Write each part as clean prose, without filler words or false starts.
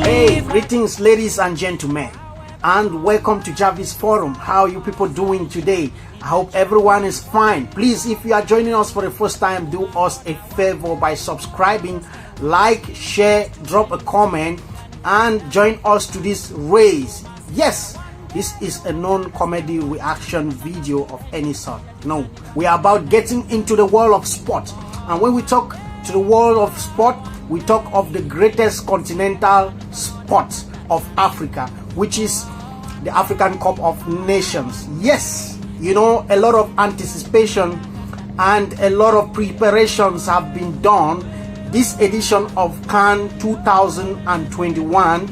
Hey, greetings ladies and gentlemen, and welcome to JarViz How are you people doing today? I hope everyone is fine. Please, if you are joining us for the first time, do us a favor by subscribing, like, share, drop a comment, and join us to this race. Yes, this is a non-comedy reaction video of any sort. No, we are about getting into the world of sport. And when we talk to the world of sport, we talk of the greatest continental sport of Africa, which is the African Cup of Nations. Yes, you know, a lot of anticipation and a lot of preparations have been done. This edition of CAN 2021,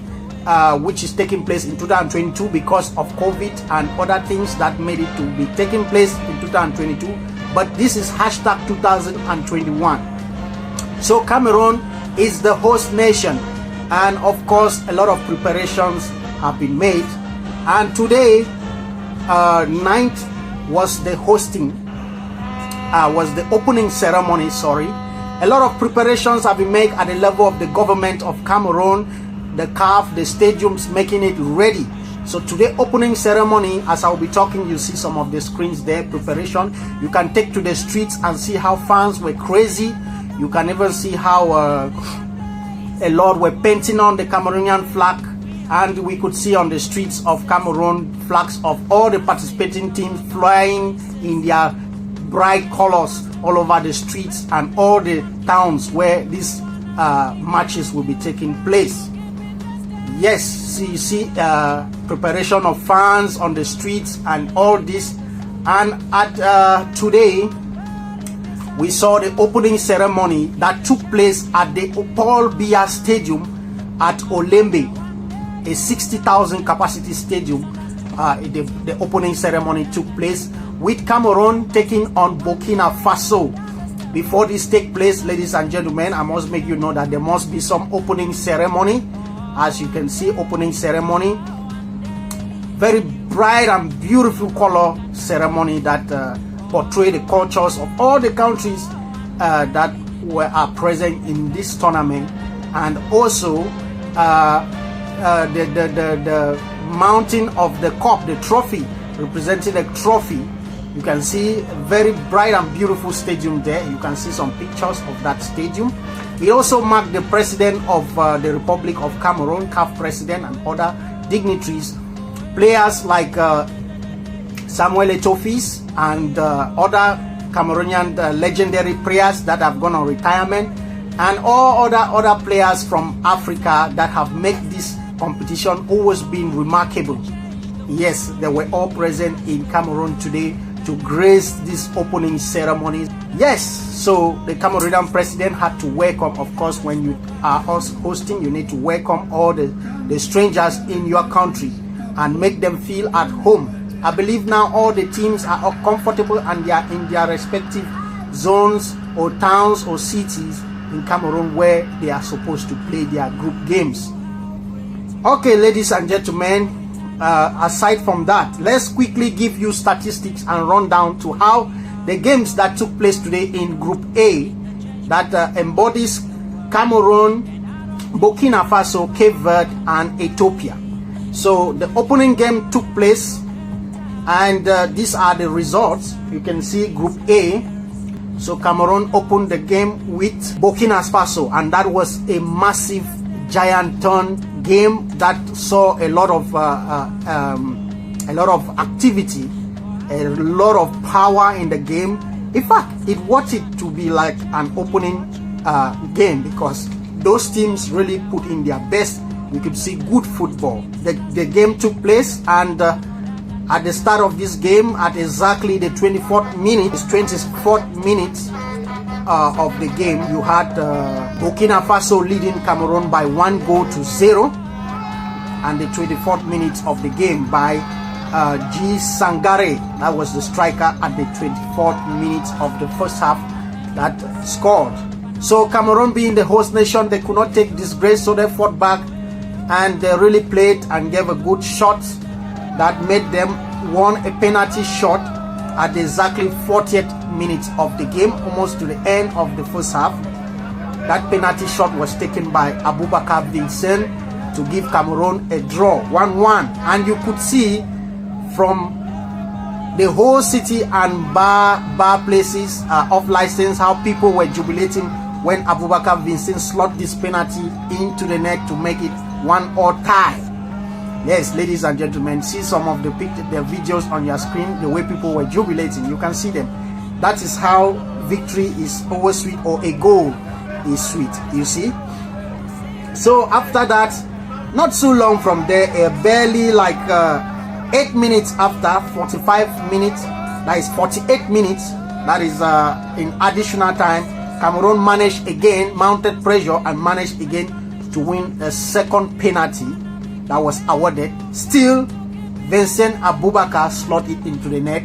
which is taking place in 2022 because of COVID and other things that made it to be taking place in 2022. But this is hashtag 2021. So Cameroon is the host nation, and of course a lot of preparations have been made. And today, 9th was the opening ceremony. A lot of preparations have been made at the level of the government of Cameroon, the CAF, the stadiums, making it ready. So today opening ceremony, as I'll be talking, you see some of the screens there, preparation. You can take to the streets and see how fans were crazy. You can even see how a lot were painting on the Cameroonian flag, and we could see on the streets of Cameroon flags of all the participating teams flying in their bright colors all over the streets and all the towns where these matches will be taking place. Yes, so you see preparation of fans on the streets and all this. And at today we saw the opening ceremony that took place at the Paul Biya Stadium at Olembe, a 60,000 capacity stadium. The opening ceremony took place with Cameroon taking on Burkina Faso. Before this take place, ladies and gentlemen, I must make you know that there must be some opening ceremony. As you can see, opening ceremony, very bright and beautiful color ceremony that portray the cultures of all the countries that are present in this tournament. And also the mounting of the cup, the trophy, representing a trophy. You can see a very bright and beautiful stadium there. You can see some pictures of that stadium. It also marked the president of the Republic of Cameroon, CAF president, and other dignitaries. Players like Samuel Eto'o and other Cameroonian legendary players that have gone on retirement, and all other players from Africa that have made this competition always been remarkable. Yes, they were all present in Cameroon today to grace this opening ceremony. Yes, so the Cameroonian president had to welcome, of course, when you are hosting, you need to welcome all the strangers in your country and make them feel at home. I believe now all the teams are all comfortable and they are in their respective zones or towns or cities in Cameroon where they are supposed to play their group games. Okay, ladies and gentlemen, aside from that, let's quickly give you statistics and run down to how the games that took place today in Group A that embodies Cameroon, Burkina Faso, Cape Verde, and Ethiopia. So the opening game took place, and these are the results. You can see Group A. So Cameroon opened the game with Burkina Faso, and that was a massive giant turn game that saw a lot of activity, a lot of power in the game. In fact, it wanted to be like an opening game because those teams really put in their best. We could see good football. The game took place, and at the start of this game, at exactly the 24th minute of the game, you had Burkina Faso leading Cameroon by 1-0, and the 24th minute of the game by G. Sangare, that was the striker at the 24th minute of the first half that scored. So Cameroon, being the host nation, they could not take disgrace, so they fought back and they really played and gave a good shot that made them won a penalty shot at exactly 40th minute of the game, almost to the end of the first half. That penalty shot was taken by Abubakar Vincent to give Cameroon a draw, 1-1. And you could see from the whole city and bar places off license how people were jubilating when Abubakar Vincent slot this penalty into the net to make it 1-1 tie. Yes, ladies and gentlemen, see some of the videos on your screen, the way people were jubilating. You can see them. That is how victory is always sweet, or a goal is sweet, you see. So after that, not so long from there, barely like 8 minutes after, 45 minutes, that is 48 minutes, that is in additional time, Cameroon managed again, mounted pressure and managed again to win a second penalty that was awarded. Still, Vincent Abubakar slotted it into the net.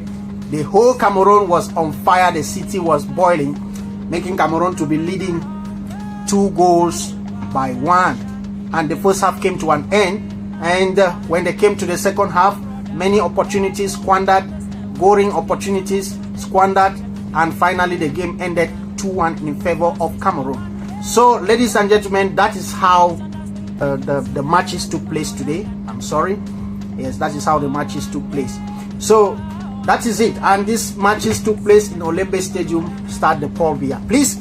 The whole Cameroon was on fire. The city was boiling, making Cameroon to be leading 2-1. And the first half came to an end. And when they came to the second half, many opportunities squandered, scoring opportunities squandered, and finally the game ended 2-1 in favor of Cameroon. So, ladies and gentlemen, that is how the matches took place today. I'm sorry. Yes, that is how the matches took place. So that is it. And these matches took place in Olembe Stadium, Stade de Paul Biya. Please,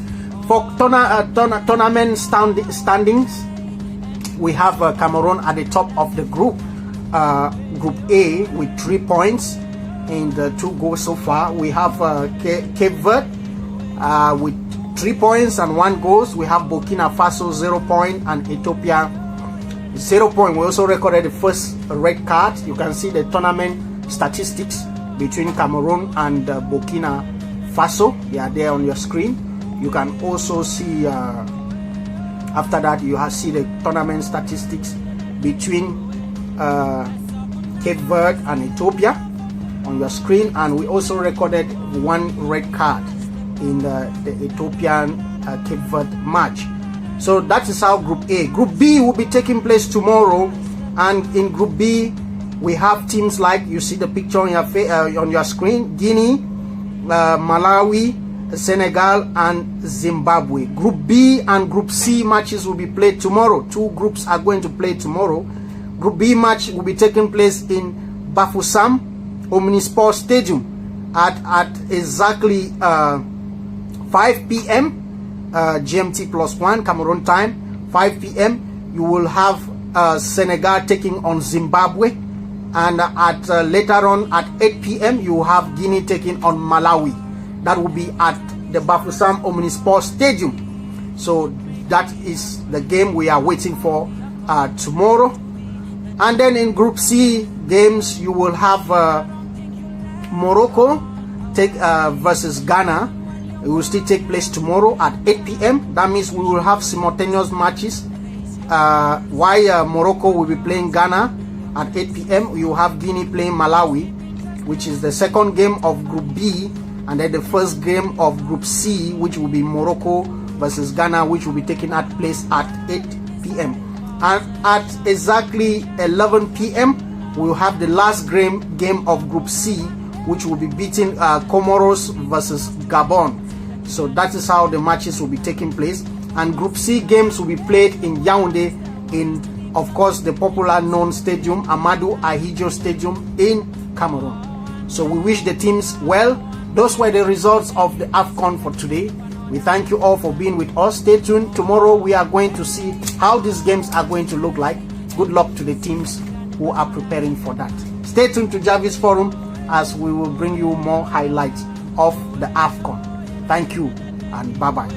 for tournament standings, we have Cameroon at the top of the group, Group A, with 3 points and 2 goals so far. We have Cape Verde with 3 points and 1 goal. We have Burkina Faso 0 point and Ethiopia 0 point. We also recorded the first red card. You can see the tournament statistics between Cameroon and Burkina Faso. They are there on your screen. You can also see after that you have see the tournament statistics between Cape Verde and Ethiopia on your screen. And we also recorded 1 red card in the Ethiopian Cape Verde match. So that is how Group A. Group B will be taking place tomorrow, and in Group B we have teams like you see the picture on your screen: Guinea, Malawi, Senegal, and Zimbabwe. Group B and Group C matches will be played tomorrow. 2 groups are going to play tomorrow. Group B match will be taking place in Bafoussam Omnisport Stadium at exactly 5 p.m. GMT +1 Cameroon time, 5 p.m. You will have Senegal taking on Zimbabwe, and at later on at 8 p.m. you will have Guinea taking on Malawi. That will be at the Bafoussam Omnisport Stadium. So that is the game we are waiting for tomorrow. And then in Group C games, you will have Morocco versus Ghana. It will still take place tomorrow at 8 p.m. That means we will have simultaneous matches. While Morocco will be playing Ghana at 8 p.m. You will have Guinea playing Malawi, which is the second game of Group B, and then the first game of Group C, which will be Morocco versus Ghana, which will be taking place at 8 p.m. And at exactly 11 p.m. we will have the last game of Group C, which will be beating Comoros versus Gabon. So that is how the matches will be taking place. And Group C games will be played in Yaoundé, in, of course, the popular known stadium, Amadou Ahidjo Stadium in Cameroon. So we wish the teams well. Those were the results of the AFCON for today. We thank you all for being with us. Stay tuned. Tomorrow we are going to see how these games are going to look like. Good luck to the teams who are preparing for that. Stay tuned to JarViz Forum as we will bring you more highlights of the AFCON. Thank you and bye-bye.